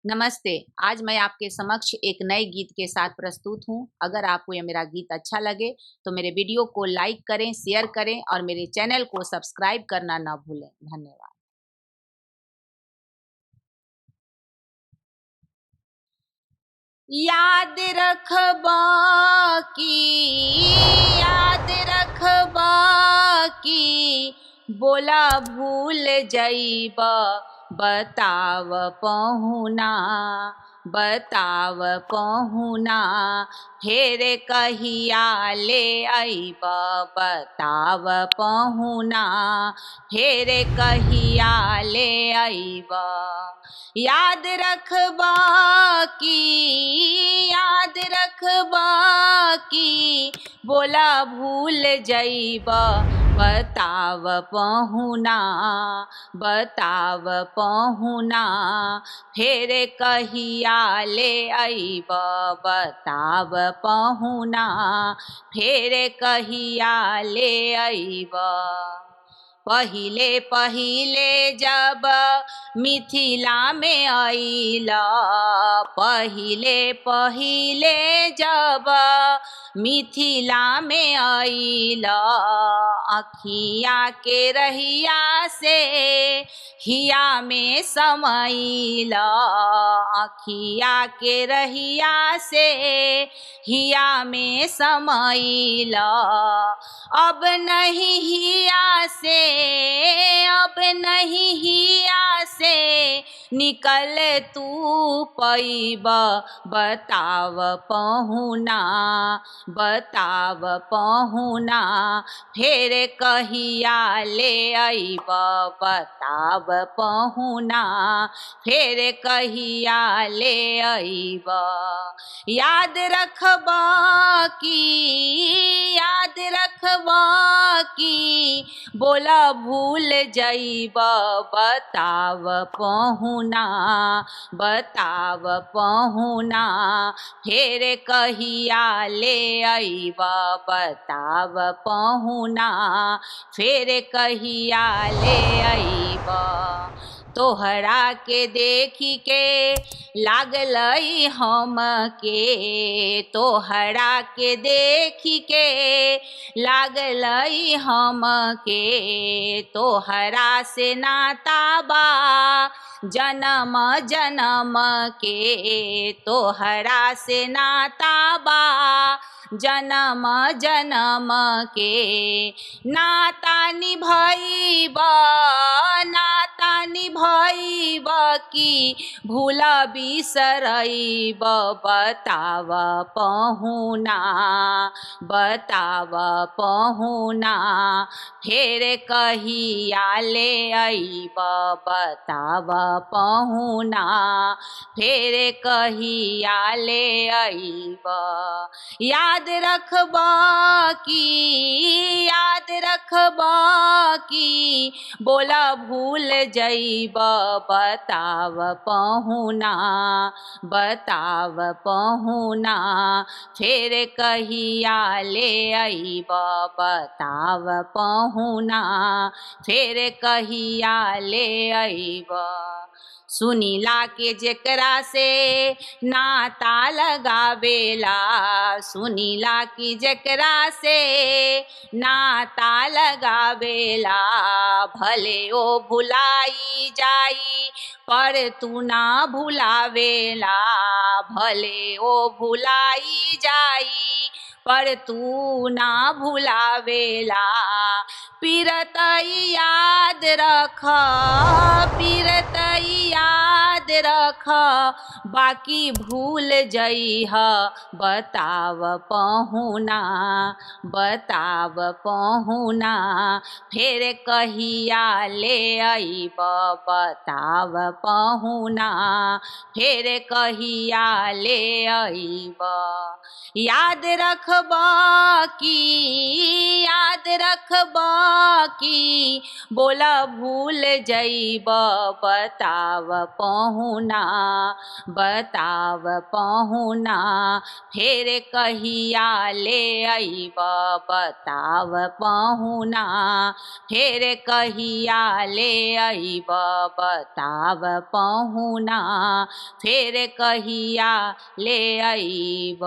नमस्ते। आज मैं आपके समक्ष एक नए गीत के साथ प्रस्तुत हूँ। अगर आपको यह मेरा गीत अच्छा लगे तो मेरे वीडियो को लाइक करें, शेयर करें और मेरे चैनल को सब्सक्राइब करना ना भूलें। धन्यवाद। याद रखबा याद रखबा बोला भूल जइबा, बताव पहुना, बताव पहुना, फेर कहिया ले अइब, बताव पहुना, फेर कहिया ले अइब। याद रखबा याद रखबा बोला भूल जइब, बताव पहुना, बताव पहुना, फेर कहिया ले अइब, बताव पहुना, फेर कहिया ले अइब। पहिले पहिले जब मिथिला में अइला, पहिले पहिले जब मिथिला में अइला, अखिया के रहिया से हिया में समैला, अखिया के रहिया से हिया में समैला। अब नहीं हिया से, अब नहीं हिया से निकल तू पैब, बताव पहुना, बताव पहुना, फेर कहिया ले अइब, बताव पहुना, फेर कहिया ले अइब। याद रखबा याद रखबा बोला भूल जइब, बताव पहुना, बताव पहुना, फेर कहिया ले अइब, बताव पहुना, फेर कहिया ले अइब। तोहरा के देखी के लागलई हमके, तोहरा के देखी के लागलई हमके, तोहरा से नाता बा जन्म जन्म के, तोहरा से नाता बा जन्म जन्म के। नाता निभइब, नाता निभइब भूल बिसरइब, बताव पहुना, बताव पहुना, फेर कहिया ले अइब, बताव पहुना, फेर कहिया ले अइब। याद रखबा याद रखबा बोला भूल जइब, बताव पहुना, बताव पहुना, फेर कहिया ले अइब, बताव पहुना, फेर कहिया ले अइब। सुनीला के जेकरा से नाता लगावेला, सुनीला की जेकरा से नाता लगावेला, भले ओ भुलाई जाई पर तू ना भुलावेला, भले ओ भुलाई जाई पर तू ना भुलावेला। पीरत याद रख, पीरत याद रख, बाकी भूल जइह, बताव पहुना, बताव पहुना, फेर कहिया ले अइब, बताव पहुना, फेर कहिया ले अइब। याद रखबा याद रखबा बोला भूल जइब, बताव पहुना। पहुना, बताव पहुना फेर कहिया ले अइब, बताव पहुना फेर कहिया ले अइब, बताव पहुना फेर कहिया ले अइब।